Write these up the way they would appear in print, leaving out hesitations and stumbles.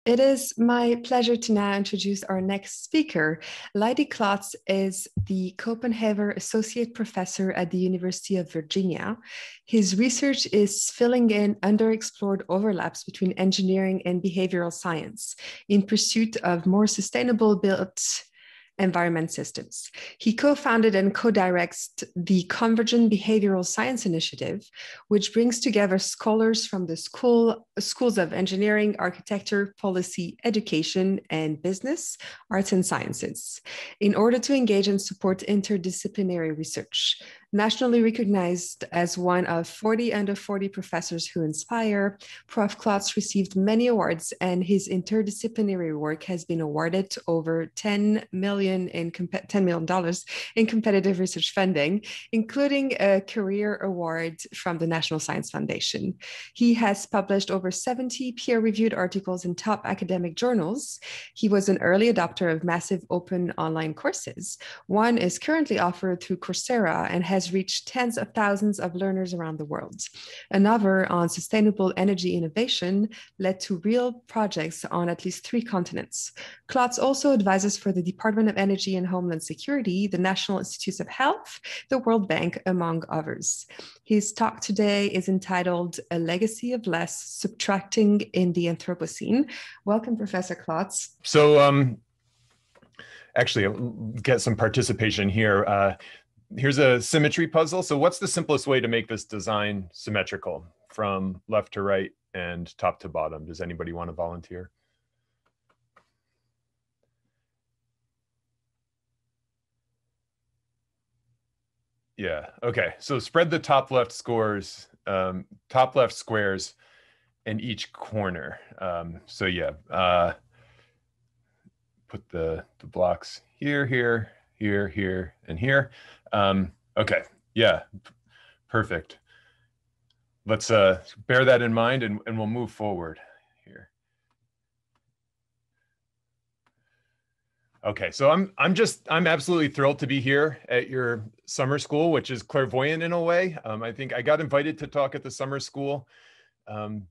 It is my pleasure to now introduce our next speaker. Leidy Klotz is the Copenhaver Associate Professor at the University of Virginia. His research is filling in underexplored overlaps between engineering and behavioral science in pursuit of more sustainable built environment systems. He co-founded and co-directs the Convergent Behavioral Science Initiative, which brings together scholars from the schools of engineering, architecture, policy, education, and business, arts, and sciences, in order to engage and support interdisciplinary research. Nationally recognized as one of 40 under 40 professors who inspire, Prof. Klotz received many awards, and his interdisciplinary work has been awarded over $10 million in competitive research funding, including a career award from the National Science Foundation. He has published over 70 peer-reviewed articles in top academic journals. He was an early adopter of massive open online courses. One is currently offered through Coursera and has reached tens of thousands of learners around the world. Another on sustainable energy innovation led to real projects on at least 3 continents. Klotz also advises for the Department of Energy and Homeland Security, the National Institutes of Health, the World Bank, among others. His talk today is entitled A Legacy of Less, Subtracting in the Anthropocene. Welcome, Professor Klotz. So actually, I'll get some participation here. Here's a symmetry puzzle. So what's the simplest way to make this design symmetrical from left to right and top to bottom? Does anybody want to volunteer? Yeah, okay. So spread the top left squares in each corner. So yeah, put the blocks here, here, here, here, and here. Okay, yeah, perfect. Let's bear that in mind and we'll move forward here. Okay, so I'm absolutely thrilled to be here at your summer school, which is clairvoyant in a way. I think I got invited to talk at the summer school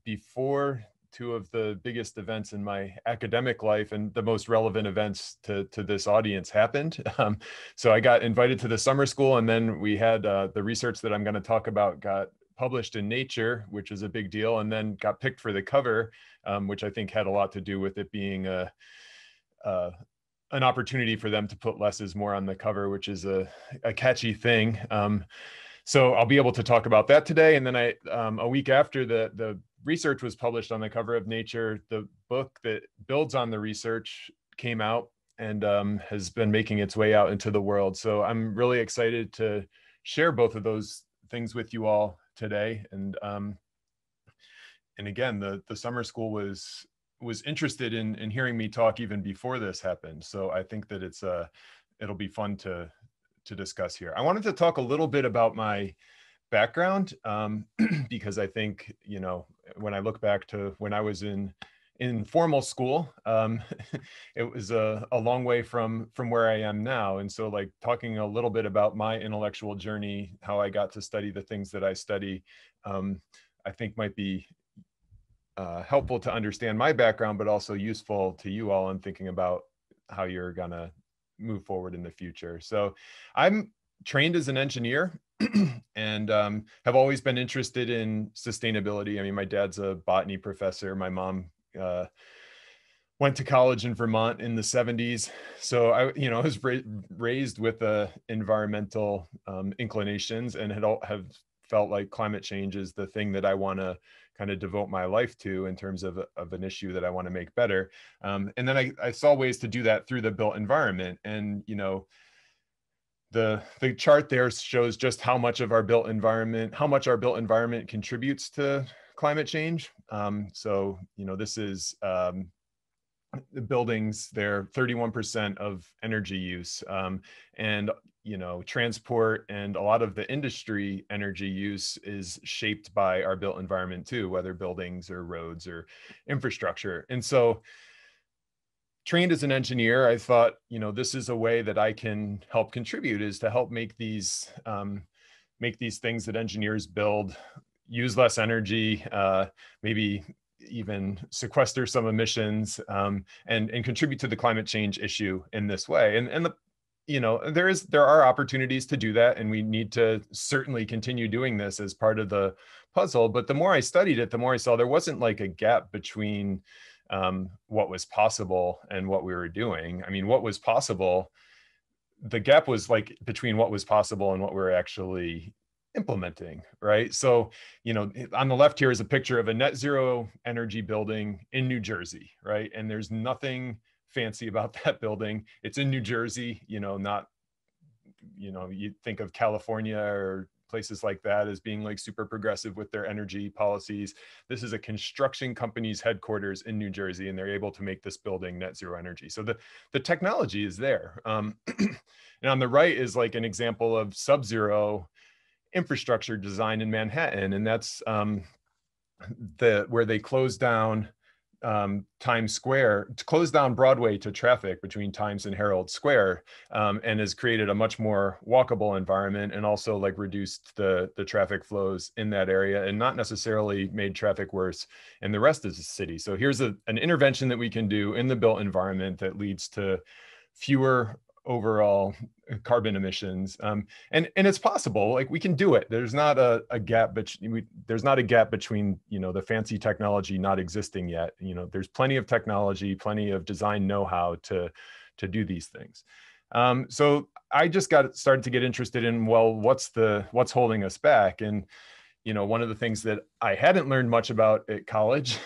before 2 of the biggest events in my academic life and the most relevant events to this audience happened. So I got invited to the summer school, and then we had the research that I'm going to talk about got published in Nature, which is a big deal, and then got picked for the cover, which I think had a lot to do with it being an opportunity for them to put less is more on the cover, which is a catchy thing. So I'll be able to talk about that today. And then a week after the research was published on the cover of Nature, the book that builds on the research came out and has been making its way out into the world. So I'm really excited to share both of those things with you all today. And again, the summer school was interested in hearing me talk even before this happened. So I think that it'll be fun to discuss here. I wanted to talk a little bit about my background because I think, you know, when I look back to when I was in formal school, it was a long way from where I am now. And so like talking a little bit about my intellectual journey, how I got to study the things that I study, I think might be helpful to understand my background, but also useful to you all in thinking about how you're gonna move forward in the future. So I'm trained as an engineer and have always been interested in sustainability. I mean, my dad's a botany professor. My mom went to college in Vermont in the 70s. So I was raised with environmental inclinations and have felt like climate change is the thing that I want to kind of devote my life to in terms of an issue that I want to make better. And then I saw ways to do that through the built environment. And, you know, the chart there shows just how much our built environment contributes to climate change. So, you know, this is the buildings, they're 31% of energy use. And you know, transport and a lot of the industry energy use is shaped by our built environment too, whether buildings or roads or infrastructure. And so trained as an engineer, I thought, you know, this is a way that I can help contribute, is to help make these things that engineers build use less energy, maybe even sequester some emissions, and contribute to the climate change issue in this way. And the, you know, there are opportunities to do that, and we need to certainly continue doing this as part of the puzzle. But the more I studied it, the more I saw there wasn't like a gap between what was possible and what we were doing. I mean, what was possible, the gap was like between what was possible and what we were actually implementing, right? So, you know, on the left here is a picture of a net zero energy building in New Jersey, right? And there's nothing fancy about that building. It's in New Jersey, you know, not, you know, you think of California or places like that as being like super progressive with their energy policies. This is a construction company's headquarters in New Jersey, and they're able to make this building net zero energy. So the technology is there. And on the right is like an example of sub-zero infrastructure design in Manhattan. And that's where they closed down Times Square, closed down Broadway to traffic between Times and Herald Square, and has created a much more walkable environment, and also like reduced the traffic flows in that area, and not necessarily made traffic worse in the rest of the city. So here's an intervention that we can do in the built environment that leads to fewer overall carbon emissions, and it's possible. Like, we can do it. There's not a gap, but there's not a gap between, you know, the fancy technology not existing yet. You know, there's plenty of technology, plenty of design know-how to do these things. So I just started to get interested in, well, what's holding us back? And you know, one of the things that I hadn't learned much about at college,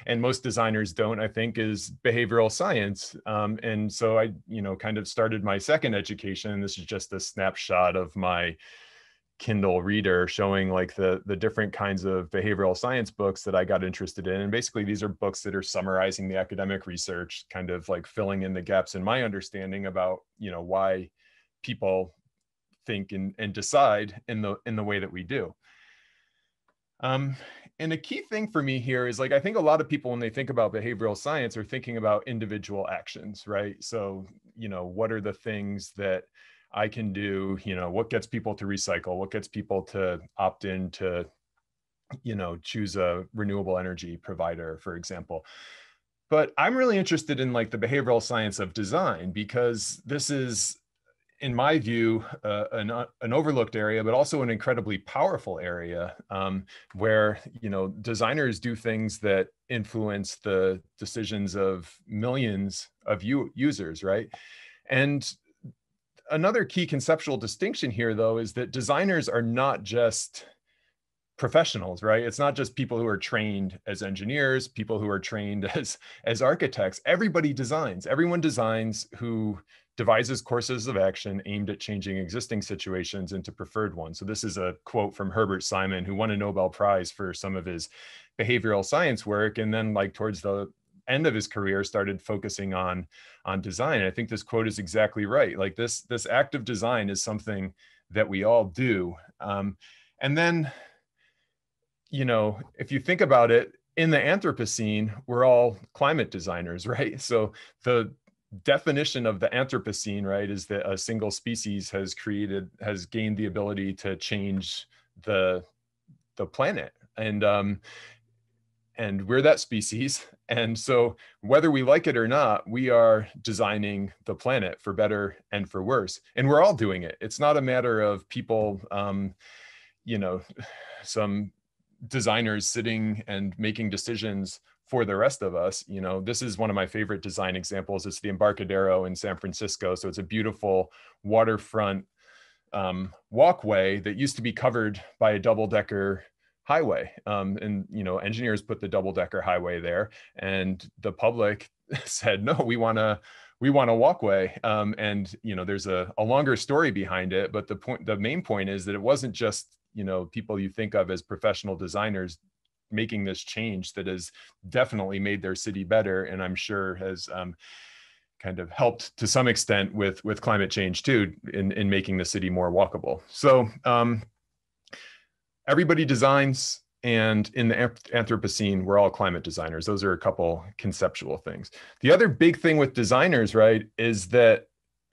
and most designers don't, I think, is behavioral science. And so I, you know, kind of started my second education. This is just a snapshot of my Kindle reader showing like the different kinds of behavioral science books that I got interested in. And basically these are books that are summarizing the academic research, kind of like filling in the gaps in my understanding about, you know, why people think and decide in the way that we do. And a key thing for me here is, like, I think a lot of people, when they think about behavioral science, are thinking about individual actions, right? So, you know, what are the things that I can do? You know, what gets people to recycle? What gets people to opt in to, you know, choose a renewable energy provider, for example. But I'm really interested in like the behavioral science of design, because this is, in my view, an overlooked area, but also an incredibly powerful area, where, you know, designers do things that influence the decisions of millions of users, right? And another key conceptual distinction here, though, is that designers are not just professionals, right? It's not just people who are trained as engineers, people who are trained as architects. Everybody designs. Everyone designs who devises courses of action aimed at changing existing situations into preferred ones. So this is a quote from Herbert Simon, who won a Nobel Prize for some of his behavioral science work, and then like towards the end of his career started focusing on design. And I think this quote is exactly right. Like this act of design is something that we all do. And then, you know, if you think about it, in the Anthropocene, we're all climate designers, right? So the definition of the Anthropocene, right, is that a single species has gained the ability to change the planet, and we're that species. And so whether we like it or not, we are designing the planet for better and for worse, and we're all doing it. It's not a matter of people, you know, some designers sitting and making decisions for the rest of us. You know, this is one of my favorite design examples. It's the Embarcadero in San Francisco. So it's a beautiful waterfront walkway that used to be covered by a double-decker highway. And, you know, engineers put the double-decker highway there, and the public said, no, we want a walkway. And, you know, there's a longer story behind it, but the main point is that it wasn't just, you know, people you think of as professional designers making this change that has definitely made their city better, and I'm sure has kind of helped to some extent with climate change too, in making the city more walkable. So everybody designs, and in the Anthropocene, we're all climate designers. Those are a couple conceptual things. The other big thing with designers, right, is that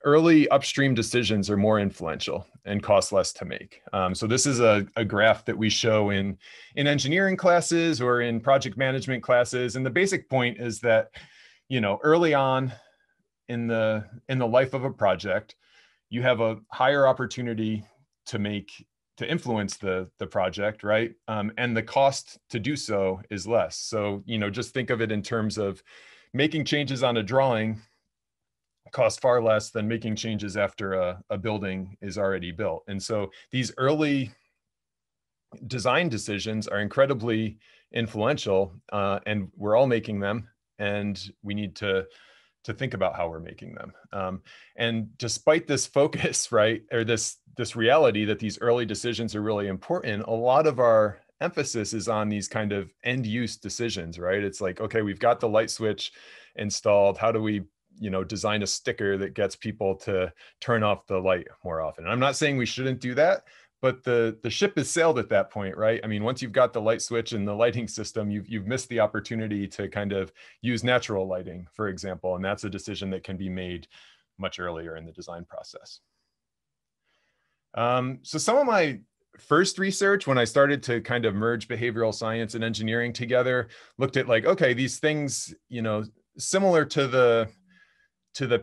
early upstream decisions are more influential and cost less to make. So this is a graph that we show in engineering classes or in project management classes. And the basic point is that, early on in the life of a project, you have a higher opportunity to influence the project, right? And the cost to do so is less. So, just think of it in terms of making changes on a drawing cost far less than making changes after a building is already built. And so these early design decisions are incredibly influential, and we're all making them, and we need to think about how we're making them. And despite this focus, right, or this reality that these early decisions are really important, a lot of our emphasis is on these kind of end use decisions, right? It's like, okay, we've got the light switch installed. How do we design a sticker that gets people to turn off the light more often? And I'm not saying we shouldn't do that, but the ship has sailed at that point, right? I mean, once you've got the light switch and the lighting system, you've missed the opportunity to kind of use natural lighting, for example, and that's a decision that can be made much earlier in the design process. So some of my first research, when I started to kind of merge behavioral science and engineering together, looked at like, okay, these things, similar to the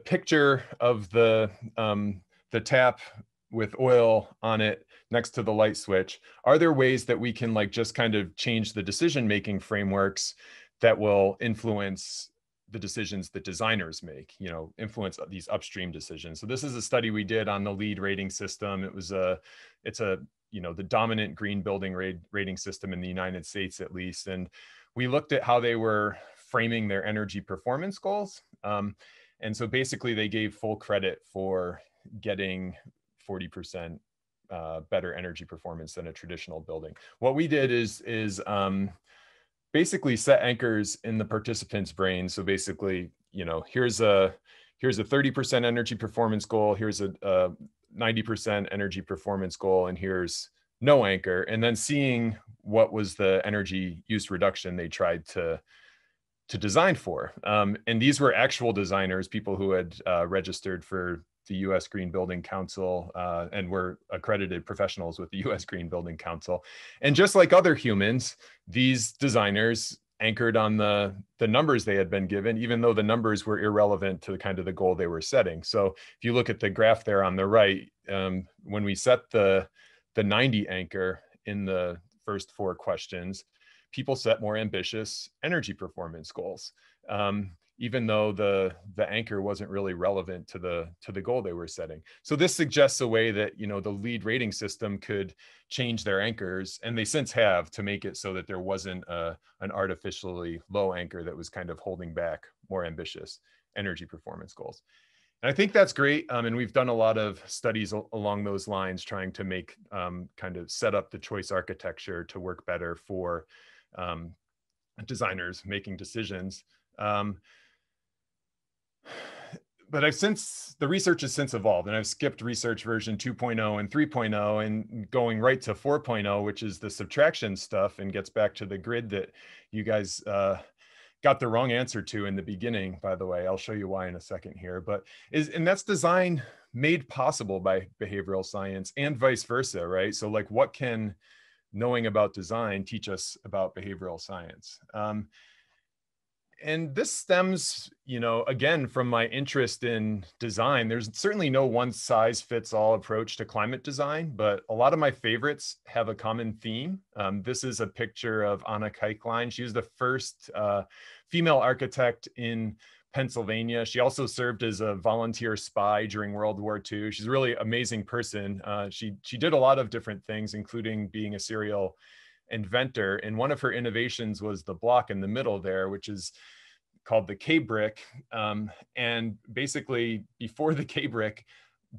picture of the tap with oil on it next to the light switch, are there ways that we can like just kind of change the decision-making frameworks that will influence the decisions that designers make, influence these upstream decisions? So this is a study we did on the LEED rating system. It's the dominant green building rating system in the United States, at least. And we looked at how they were framing their energy performance goals. And so basically they gave full credit for getting 40% better energy performance than a traditional building. What we did is basically set anchors in the participant's brain. So basically, here's a 30% energy performance goal, here's a 90% energy performance goal, and here's no anchor, and then seeing what was the energy use reduction they tried to design for. And these were actual designers, people who had registered for the U.S. Green Building Council and were accredited professionals with the U.S. Green Building Council. And just like other humans, these designers anchored on the numbers they had been given, even though the numbers were irrelevant to kind of the goal they were setting. So if you look at the graph there on the right, when we set the 90 anchor in the first 4 questions, people set more ambitious energy performance goals, even though the anchor wasn't really relevant to the goal they were setting. So this suggests a way that the LEED rating system could change their anchors, and they since have, to make it so that there wasn't an artificially low anchor that was kind of holding back more ambitious energy performance goals. And I think that's great. And we've done a lot of studies along those lines, trying to make kind of set up the choice architecture to work better for designers making decisions. But the research has since evolved, and I've skipped research version 2.0 and 3.0 and going right to 4.0, which is the subtraction stuff and gets back to the grid that you guys got the wrong answer to in the beginning, by the way. I'll show you why in a second here. And that's design made possible by behavioral science and vice versa, right? So like, what can knowing about design teach us about behavioral science? And this stems, again, from my interest in design. There's certainly no one size fits all approach to climate design, but a lot of my favorites have a common theme. This is a picture of Anna Keichlein. She was the first female architect in Pennsylvania. She also served as a volunteer spy during World War II. She's a really amazing person. She did a lot of different things, including being a serial inventor. And one of her innovations was the block in the middle there, which is called the K-brick. And basically, before the K-brick,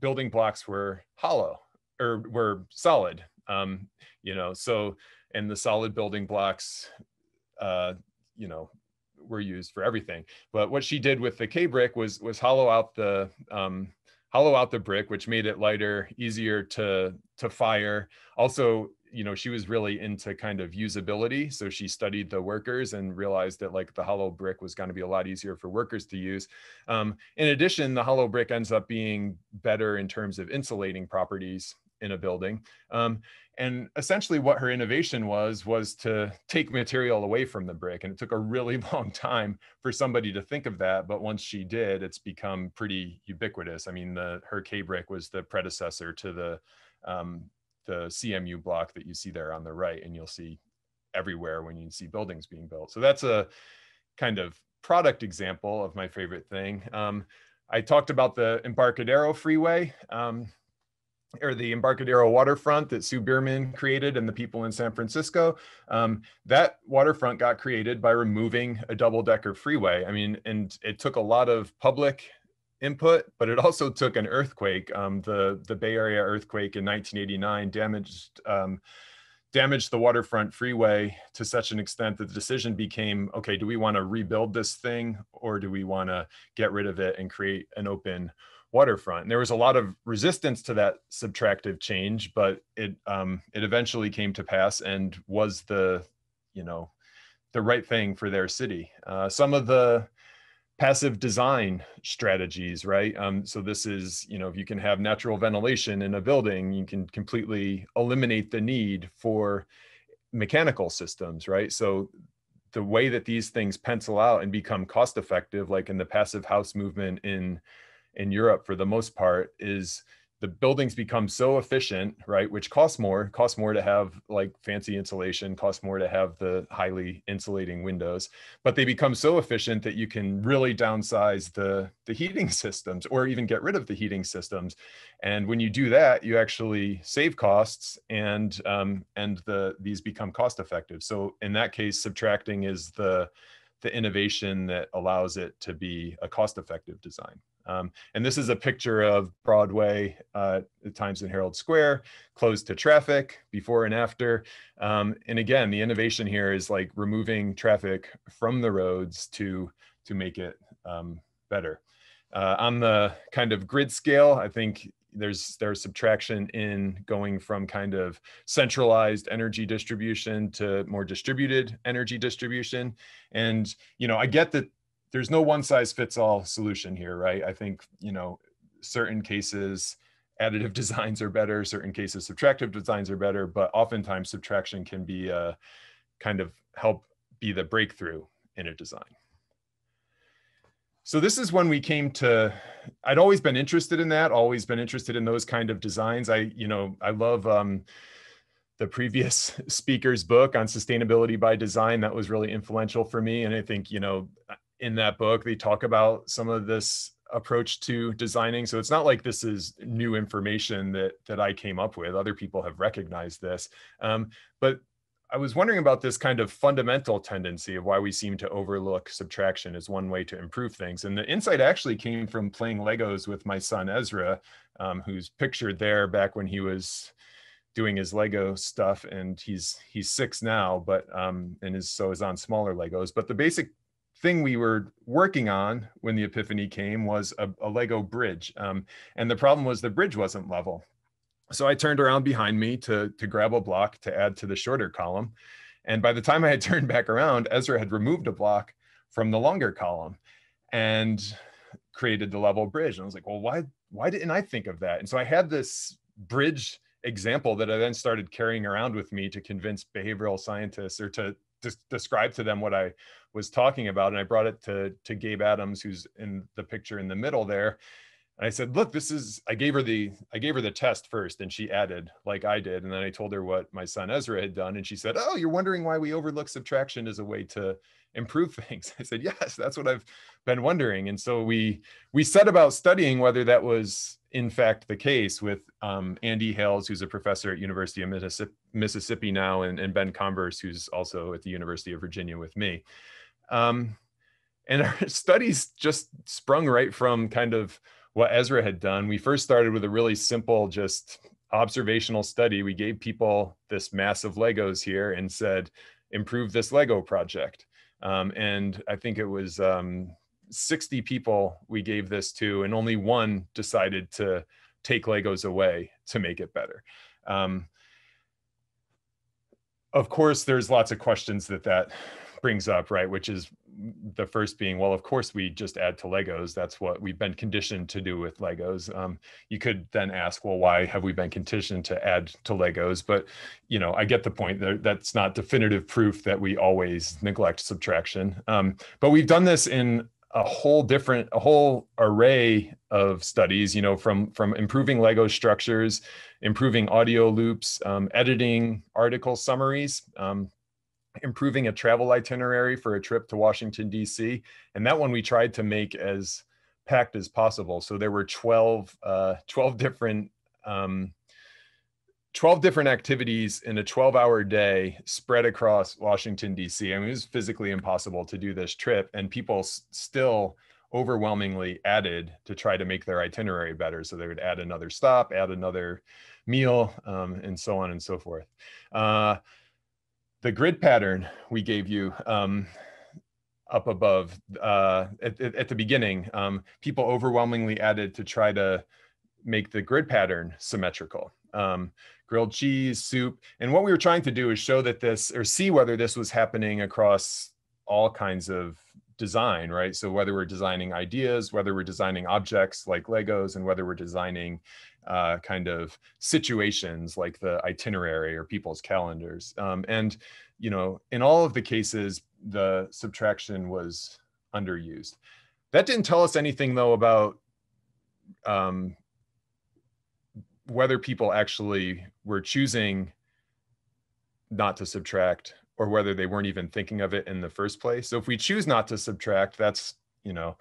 building blocks were hollow or were solid. So, and the solid building blocks, were used for everything. But what she did with the K-brick was hollow out the brick, which made it lighter, easier to fire. Also, you know, she was really into kind of usability. So she studied the workers and realized that like the hollow brick was going to be a lot easier for workers to use. In addition, the hollow brick ends up being better in terms of insulating properties in a building. And essentially what her innovation was to take material away from the brick. And it took a really long time for somebody to think of that. But once she did, it's become pretty ubiquitous. I mean, her K brick was the predecessor to the CMU block that you see there on the right, and you'll see everywhere when you see buildings being built. So that's a kind of product example of my favorite thing. I talked about the Embarcadero Freeway, or the Embarcadero waterfront that Sue Bierman created and the people in San Francisco. That waterfront got created by removing a double-decker freeway. I mean, and it took a lot of public input, but it also took an earthquake. The Bay Area earthquake in 1989 damaged the waterfront freeway to such an extent that the decision became, okay, do we want to rebuild this thing, or do we want to get rid of it and create an open waterfront? And there was a lot of resistance to that subtractive change, but it eventually came to pass and was the right thing for their city. Some of the passive design strategies, right? So this is, if you can have natural ventilation in a building, you can completely eliminate the need for mechanical systems, right? So the way that these things pencil out and become cost effective, like in the passive house movement in Europe for the most part, is the buildings become so efficient, right? Which costs more to have like fancy insulation, costs more to have the highly insulating windows, but they become so efficient that you can really downsize the heating systems or even get rid of the heating systems. And when you do that, you actually save costs, and these become cost effective. So in that case, subtracting is the innovation that allows it to be a cost-effective design. And this is a picture of Broadway at Times and Herald Square, closed to traffic before and after. And again, the innovation here is like removing traffic from the roads to make it better. On the kind of grid scale, I think there's subtraction in going from kind of centralized energy distribution to more distributed energy distribution. And, I get that there's no one size fits all solution here, right? I think, certain cases, additive designs are better, certain cases, subtractive designs are better, but oftentimes subtraction can be kind of help be the breakthrough in a design. So this is when we came to, I'd always been interested in that, always been interested in those kind of designs. I love the previous speaker's book on sustainability by design. That was really influential for me. And I think, in that book, they talk about some of this approach to designing. So it's not like this is new information that I came up with. Other people have recognized this. But I was wondering about this kind of fundamental tendency of why we seem to overlook subtraction as one way to improve things. And the insight actually came from playing Legos with my son, Ezra, who's pictured there back when he was doing his Lego stuff. And he's 6 now, but so is on smaller Legos. But the basic thing we were working on when the epiphany came was a Lego bridge. And the problem was the bridge wasn't level. So I turned around behind me to grab a block to add to the shorter column. And by the time I had turned back around, Ezra had removed a block from the longer column and created the level bridge. And I was like, well, why didn't I think of that? And so I had this bridge example that I then started carrying around with me to convince behavioral scientists, or to describe to them what I was talking about. And I brought it to Gabe Adams, who's in the picture in the middle there. And I said, look, I gave her the test first, and she added like I did. And then I told her what my son Ezra had done. And she said, oh, you're wondering why we overlook subtraction as a way to improve things. I said, yes, that's what I've been wondering. And so we set about studying whether that was in fact the case with Andy Hales, who's a professor at University of Mississippi now, and Ben Converse, who's also at the University of Virginia with me. And our studies just sprung right from kind of what Ezra had done. We first started with a really simple, just observational study. We gave people this mass of Legos here and said, improve this Lego project. And I think it was 60 people we gave this to, and only one decided to take Legos away to make it better. Of course, there's lots of questions that brings up, right? Which is the first being, well, of course we just add to Legos. That's what we've been conditioned to do with Legos. You could then ask, well, why have we been conditioned to add to Legos? But, you know, I get the point. That's not definitive proof that we always neglect subtraction. But we've done this in a whole array of studies, you know, from improving Lego structures, improving audio loops, editing article summaries, improving a travel itinerary for a trip to Washington, D.C. And that one we tried to make as packed as possible. So there were 12 different activities in a 12-hour day spread across Washington, D.C. I mean, it was physically impossible to do this trip, and people still overwhelmingly added to try to make their itinerary better. So they would add another stop, add another meal, and so on and so forth. The grid pattern we gave you up above at the beginning, people overwhelmingly added to try to make the grid pattern symmetrical. Grilled cheese, soup. And what we were trying to do is show that this, or see whether this was happening across all kinds of design, right? So whether we're designing ideas, whether we're designing objects like Legos, and whether we're designing kind of situations like the itinerary or people's calendars. And, you know, in all of the cases, the subtraction was underused. That didn't tell us anything though about whether people actually were choosing not to subtract, or whether they weren't even thinking of it in the first place. So if we choose not to subtract, that's, you know,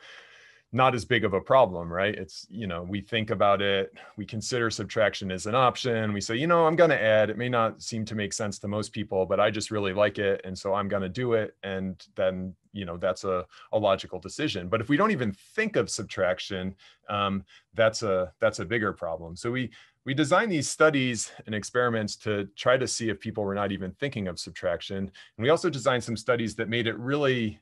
not as big of a problem, right? It's, you know, we think about it, we consider subtraction as an option. We say, you know, I'm going to add, it may not seem to make sense to most people, but I just really like it. And so I'm going to do it. And then, you know, that's a logical decision. But if we don't even think of subtraction, that's a bigger problem. So we designed these studies and experiments to try to see if people were not even thinking of subtraction. And we also designed some studies that made it really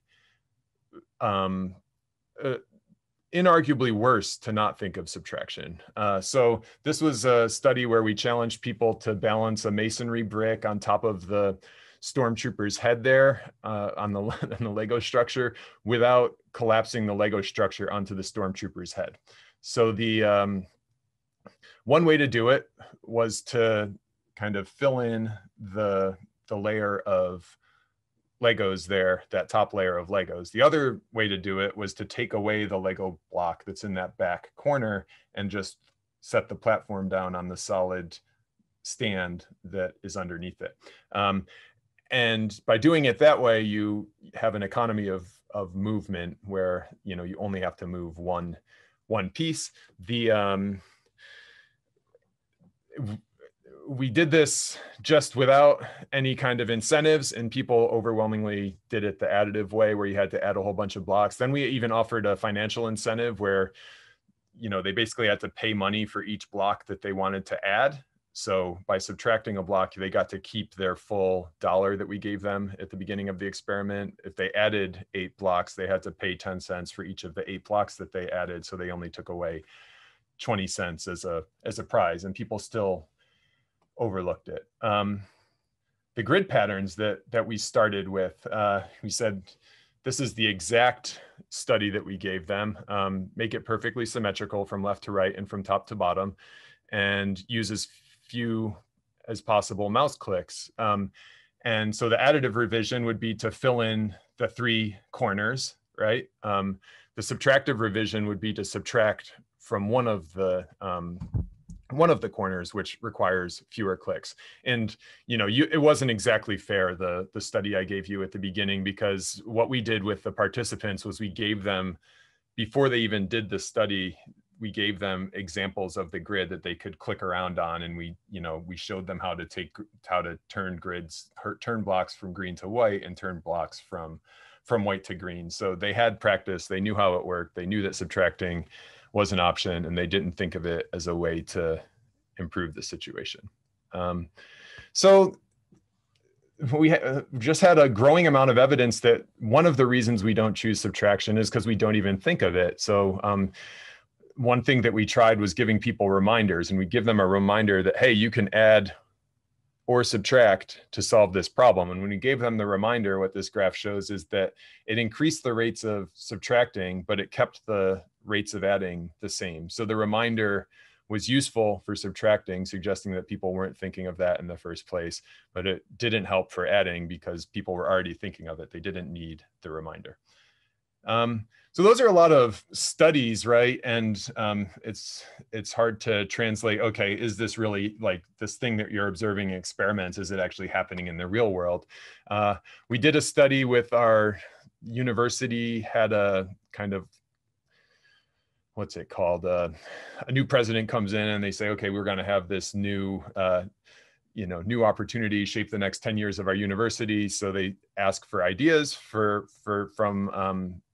inarguably worse to not think of subtraction. So this was a study where we challenged people to balance a masonry brick on top of the stormtrooper's head there on the Lego structure without collapsing the Lego structure onto the stormtrooper's head. So the one way to do it was to kind of fill in the layer of Legos there, that top layer of Legos. The other way to do it was to take away the Lego block that's in that back corner and just set the platform down on the solid stand that is underneath it. And by doing it that way, you have an economy of movement where, you know, you only have to move one piece. We did this just without any kind of incentives, and people overwhelmingly did it the additive way, where you had to add a whole bunch of blocks. Then we even offered a financial incentive where, you know, they basically had to pay money for each block that they wanted to add. So by subtracting a block, they got to keep their full $1 that we gave them at the beginning of the experiment. If they added 8 blocks, they had to pay 10 cents for each of the 8 blocks that they added. So they only took away 20 cents as a prize, and people still overlooked it. The grid patterns that we started with, we said, this is the exact study that we gave them. Make it perfectly symmetrical from left to right and from top to bottom, and use as few as possible mouse clicks. And so the additive revision would be to fill in the 3 corners, right? The subtractive revision would be to subtract from one of the corners, which requires fewer clicks. And, you know, it wasn't exactly fair, the study I gave you at the beginning, because what we did with the participants was we gave them, before they even did the study, we gave them examples of the grid that they could click around on. And we showed them how to turn blocks from green to white and turn blocks from white to green. So they had practice, they knew how it worked, they knew that subtracting was an option, and they didn't think of it as a way to improve the situation. So we just had a growing amount of evidence that one of the reasons we don't choose subtraction is because we don't even think of it. So one thing that we tried was giving people reminders, and we give them a reminder that, hey, you can add or subtract to solve this problem. And when we gave them the reminder, what this graph shows is that it increased the rates of subtracting, but it kept the rates of adding the same. So the reminder was useful for subtracting, suggesting that people weren't thinking of that in the first place, but it didn't help for adding because people were already thinking of it. They didn't need the reminder. So those are a lot of studies, right? And it's hard to translate, okay, is this really like this thing that you're observing in experiments, is it actually happening in the real world? We did a study with our university, had a kind of, what's it called? A new president comes in and they say, okay, we're gonna have this new, new opportunity, shape the next 10 years of our university. So they ask for ideas from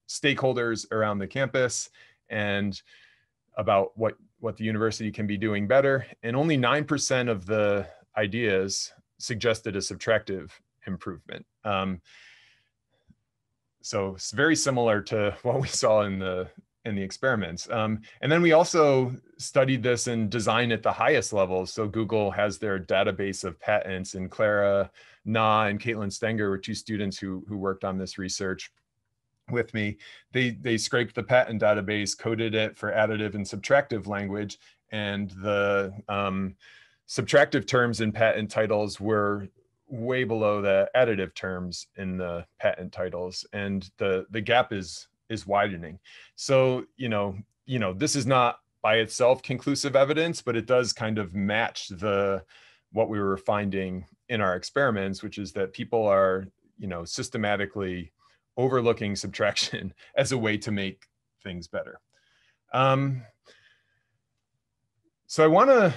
stakeholders around the campus and about what the university can be doing better. And only 9% of the ideas suggested a subtractive improvement. So it's very similar to what we saw in the experiments. And then we also studied this in design at the highest levels. So Google has their database of patents, and Clara Na and Caitlin Stenger were two students who worked on this research with me. They scraped the patent database, coded it for additive and subtractive language, and the subtractive terms in patent titles were way below the additive terms in the patent titles, and the gap is widening. So this is not by itself conclusive evidence, but it does kind of match what we were finding in our experiments, which is that people are systematically overlooking subtraction as a way to make things better. So I want to,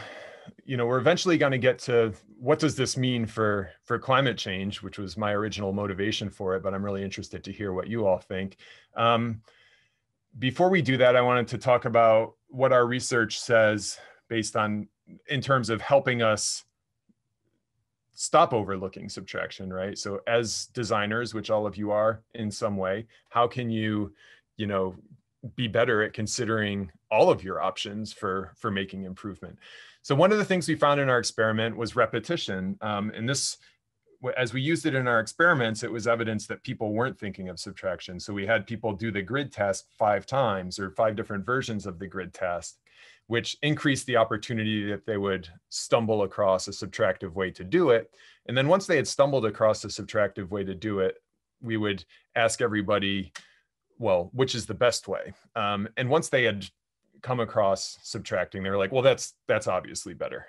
we're eventually going to get to what does this mean for climate change, which was my original motivation for it, but I'm really interested to hear what you all think. Before we do that, I wanted to talk about what our research says in terms of helping us stop overlooking subtraction, right? So as designers, which all of you are in some way, how can you, be better at considering all of your options for making improvement? So one of the things we found in our experiment was repetition. And this, as we used it in our experiments, it was evidence that people weren't thinking of subtraction. So we had people do the grid task 5 times, or 5 different versions of the grid task, which increased the opportunity that they would stumble across a subtractive way to do it. And then once they had stumbled across a subtractive way to do it, we would ask everybody, well, which is the best way? And once they had come across subtracting, they were like, well, that's obviously better.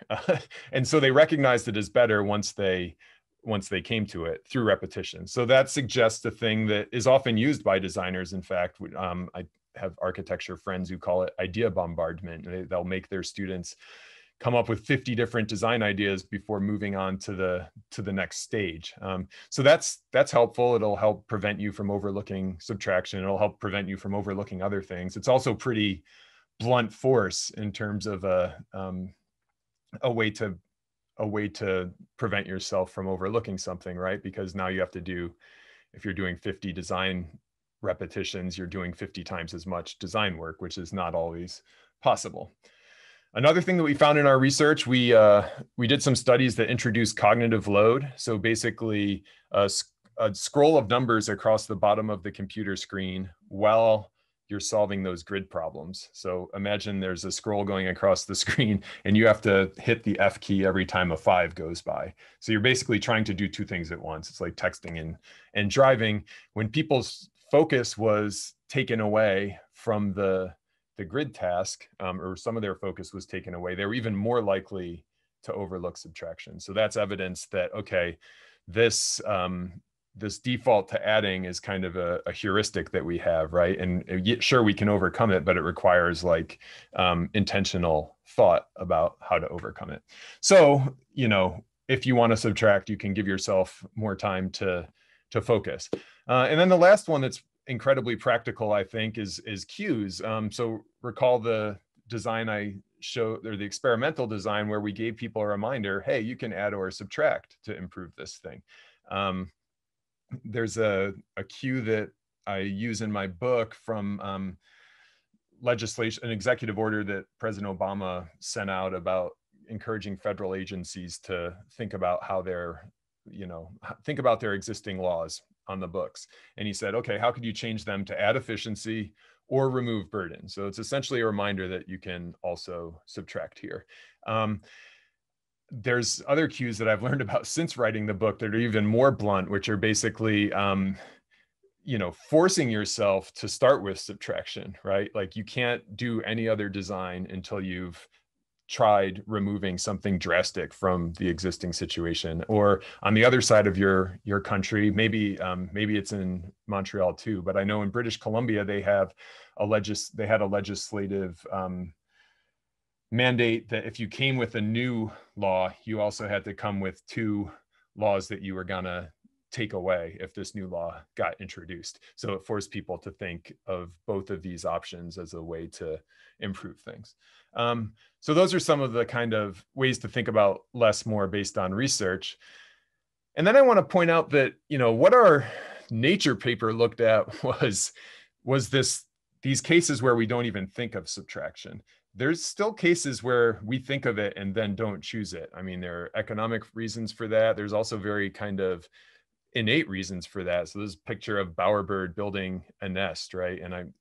And so they recognized it as better once they came to it through repetition. So that suggests a thing that is often used by designers. In fact, I have architecture friends who call it idea bombardment. They'll make their students come up with 50 different design ideas before moving on to the next stage. So that's helpful. It'll help prevent you from overlooking subtraction. It'll help prevent you from overlooking other things. It's also pretty blunt force in terms of a way to prevent yourself from overlooking something, right? Because now you have to do, if you're doing 50 design repetitions, you're doing 50 times as much design work, which is not always possible. Another thing that we found in our research, we did some studies that introduced cognitive load. So basically a scroll of numbers across the bottom of the computer screen while you're solving those grid problems. So imagine there's a scroll going across the screen and you have to hit the F key every time a 5 goes by. So you're basically trying to do 2 things at once. It's like texting and driving. When people's focus was taken away from the grid task, or some of their focus was taken away, they were even more likely to overlook subtraction. So that's evidence that, okay, this default to adding is kind of a heuristic that we have, right? And sure, we can overcome it, but it requires like intentional thought about how to overcome it. So, if you want to subtract, you can give yourself more time to focus. And then the last one that's incredibly practical, I think, is cues. So recall the design I showed, or the experimental design, where we gave people a reminder, hey, you can add or subtract to improve this thing. There's a cue that I use in my book from legislation, an executive order that President Obama sent out about encouraging federal agencies to think about how they're, think about their existing laws on the books. And he said, okay, how could you change them to add efficiency or remove burden? So it's essentially a reminder that you can also subtract here. There's other cues that I've learned about since writing the book that are even more blunt, which are basically, forcing yourself to start with subtraction, right? Like you can't do any other design until you've tried removing something drastic from the existing situation. Or on the other side of your country, maybe it's in Montreal too, but I know in British Columbia they had a legislative mandate that if you came with a new law, you also had to come with 2 laws that you were gonna take away if this new law got introduced. So it forced people to think of both of these options as a way to improve things. So those are some of the kind of ways to think about less more based on research. And then I want to point out that, what our Nature paper looked at was these cases where we don't even think of subtraction. There's still cases where we think of it and then don't choose it. I mean, there are economic reasons for that. There's also very kind of innate reasons for that. So this is a picture of bowerbird building a nest, right? And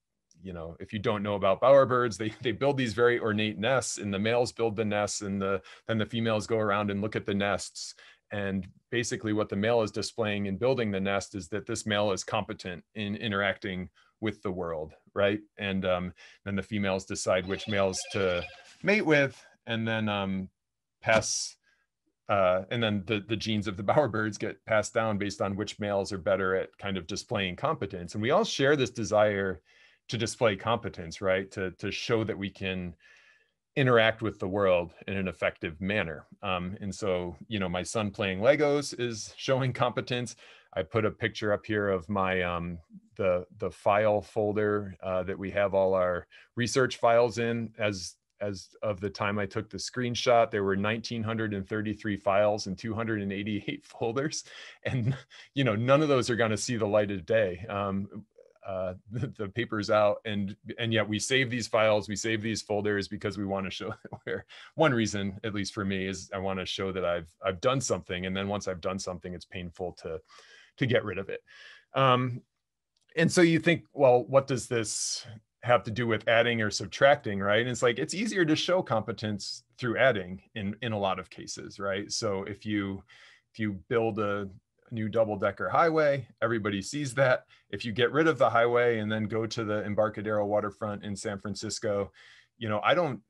if you don't know about bowerbirds, they build these very ornate nests, and the males build the nests, and then the females go around and look at the nests. And basically what the male is displaying in building the nest is that this male is competent in interacting with the world, right? And then the females decide which males to mate with, and then and then the genes of the bowerbirds get passed down based on which males are better at kind of displaying competence. And we all share this desire to display competence, right? To show that we can interact with the world in an effective manner. And so, my son playing Legos is showing competence. I put a picture up here of my the file folder that we have all our research files in. As of the time I took the screenshot, there were 1,933 files and 288 folders. And, none of those are going to see the light of day. The paper's out, and yet we save these files, we save these folders because we want to show where one reason, at least for me, is I want to show that I've done something. And then once I've done something, it's painful to get rid of it. And so you think, well, what does this have to do with adding or subtracting, right? And it's like, it's easier to show competence through adding in a lot of cases, right? So if you build a new double-decker highway, everybody sees that. If you get rid of the highway and then go to the Embarcadero waterfront in San Francisco, I don't,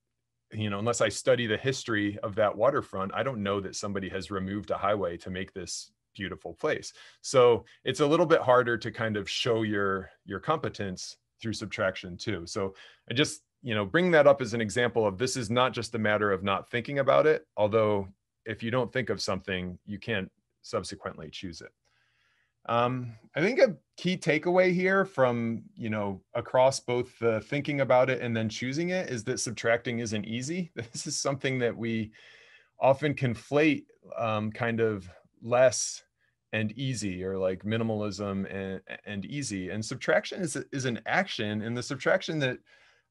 unless I study the history of that waterfront, I don't know that somebody has removed a highway to make this beautiful place. So it's a little bit harder to kind of show your competence through subtraction too. So I just, bring that up as an example of this is not just a matter of not thinking about it, although if you don't think of something, you can't subsequently choose it. I think a key takeaway here from, across both the thinking about it and then choosing it is that subtracting isn't easy. This is something that we often conflate kind of less and easy, or like minimalism and easy. And subtraction is an action, and the subtraction that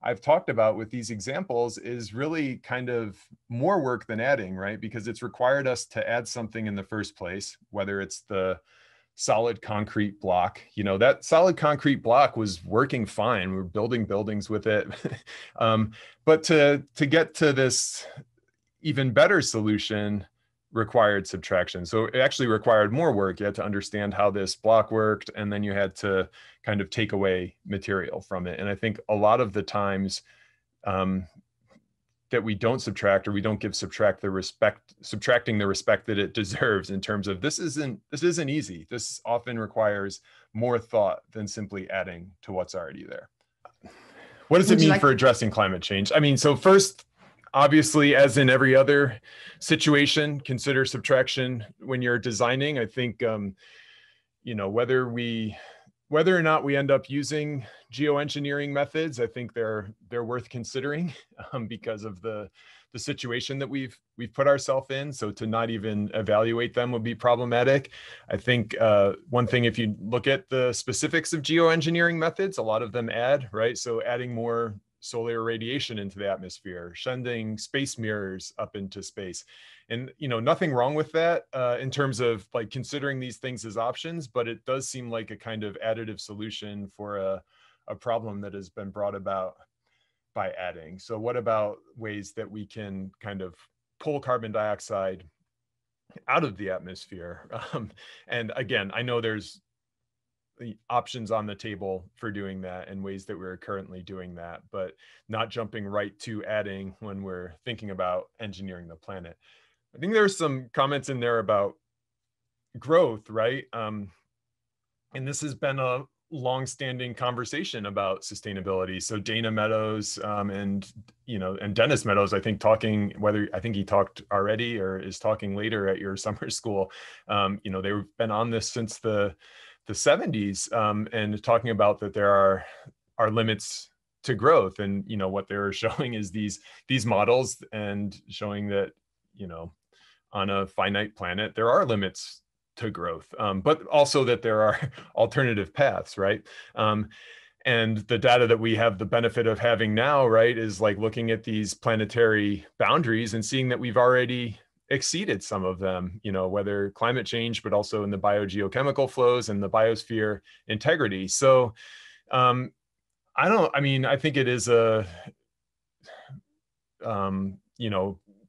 I've talked about with these examples is really kind of more work than adding, right? Because it's required us to add something in the first place, whether it's the solid concrete block. That solid concrete block was working fine. We're building buildings with it. But to get to this even better solution required subtraction. So it actually required more work. You had to understand how this block worked, and then you had to kind of take away material from it. And I think a lot of the times that we don't subtract, or we don't give subtracting the respect that it deserves, in terms of this isn't easy. This often requires more thought than simply adding to what's already there. What does it mean for addressing climate change? I mean, so first, obviously, as in every other situation, consider subtraction when you're designing. I think, whether or not we end up using geoengineering methods, I think they're worth considering because of the situation that we've put ourselves in. So to not even evaluate them would be problematic. I think one thing, if you look at the specifics of geoengineering methods, a lot of them add, right? So adding more solar radiation into the atmosphere, sending space mirrors up into space. And, nothing wrong with that in terms of like considering these things as options, but it does seem like a kind of additive solution for a problem that has been brought about by adding. So what about ways that we can kind of pull carbon dioxide out of the atmosphere? And again, I know there's the options on the table for doing that and ways that we're currently doing that, but not jumping right to adding when we're thinking about engineering the planet. I think there's some comments in there about growth, right? And this has been a long-standing conversation about sustainability. So Dana Meadows and Dennis Meadows, I think he talked already or is talking later at your summer school. They've been on this since the 70s and talking about that there are limits to growth. And what they were showing is these models and showing that on a finite planet there are limits to growth, but also that there are alternative paths, right? And the data that we have the benefit of having now, right, is like looking at these planetary boundaries and seeing that we've already exceeded some of them, whether climate change, but also in the biogeochemical flows and the biosphere integrity. So I think it is a,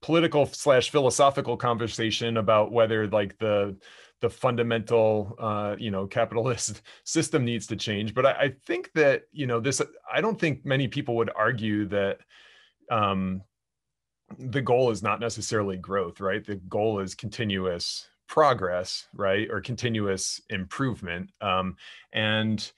political / philosophical conversation about whether like the fundamental, capitalist system needs to change. But I think that, I don't think many people would argue that the goal is not necessarily growth, right? The goal is continuous progress, right? Or continuous improvement. And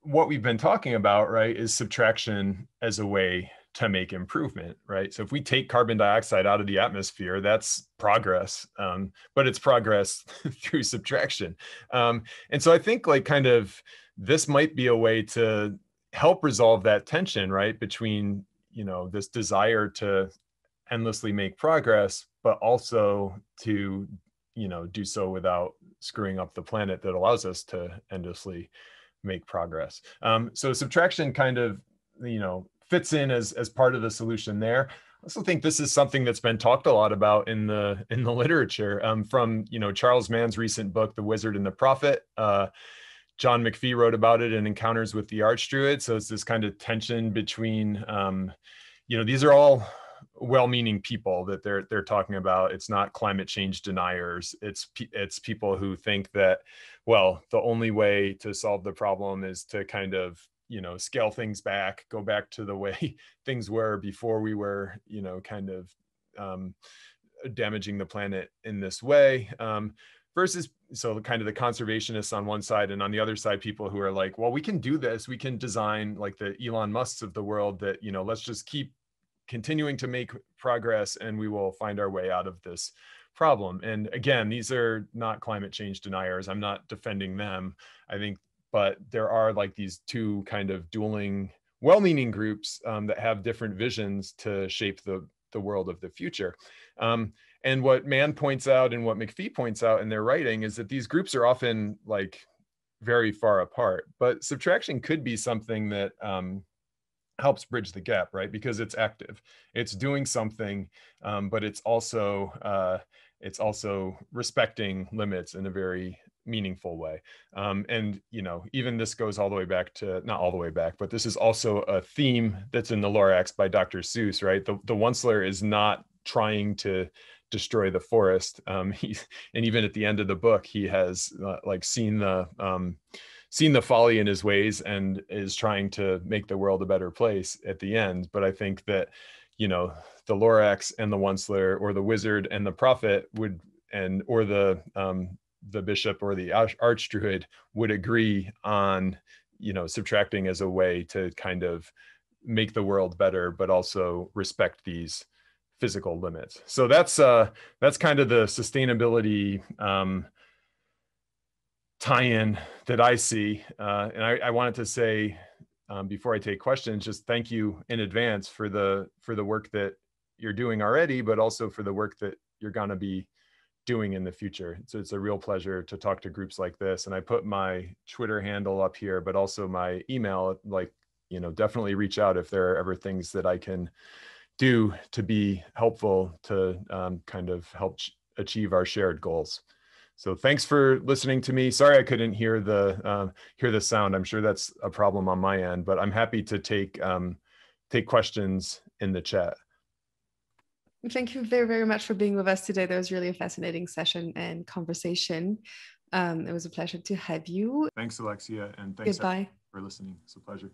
what we've been talking about, right, is subtraction as a way to make improvement, right? So if we take carbon dioxide out of the atmosphere, that's progress, but it's progress through subtraction. And so I think like kind of this might be a way to help resolve that tension, right, between, this desire to endlessly make progress, but also to, do so without screwing up the planet that allows us to endlessly make progress. So subtraction kind of, fits in as part of the solution there. I also think this is something that's been talked a lot about in the literature, from Charles Mann's recent book, The Wizard and the Prophet. John McPhee wrote about it in Encounters with the Archdruid. So it's this kind of tension between, these are all well-meaning people that they're talking about. It's not climate change deniers. It's people who think that, well, the only way to solve the problem is to kind of scale things back, go back to the way things were before we were kind of damaging the planet in this way, versus so kind of the conservationists on one side, and on the other side people who are like, well, we can do this, we can design like the Elon Musks of the world that let's just keep continuing to make progress and we will find our way out of this problem. And again, these are not climate change deniers. I'm not defending them, I think, but there are like these two kind of dueling, well-meaning groups that have different visions to shape the world of the future. And what Mann points out and what McPhee points out in their writing is that these groups are often like very far apart, but subtraction could be something that helps bridge the gap, right? Because it's active, it's doing something, but it's also respecting limits in a very meaningful way. And even this goes all the way back to, not all the way back, but this is also a theme that's in the Lorax by Dr. Seuss, right? The Onceler is not trying to destroy the forest. And even at the end of the book, he has seen the folly in his ways and is trying to make the world a better place at the end. But I think that, the Lorax and the Onceler, or the Wizard and the Prophet or the Bishop or the Archdruid would agree on, subtracting as a way to kind of make the world better, but also respect these physical limits. So that's kind of the sustainability tie-in that I see. And I wanted to say, before I take questions, just thank you in advance for the work that you're doing already, but also for the work that you're going to be doing in the future. So it's a real pleasure to talk to groups like this. And I put my Twitter handle up here, but also my email. Like, definitely reach out if there are ever things that I can do to be helpful to kind of help achieve our shared goals. So thanks for listening to me. Sorry I couldn't hear the sound. I'm sure that's a problem on my end, but I'm happy to take questions in the chat. Thank you very, very much for being with us today. That was really a fascinating session and conversation. It was a pleasure to have you. Thanks, Alexia, and thanks Goodbye. for listening. It's a pleasure.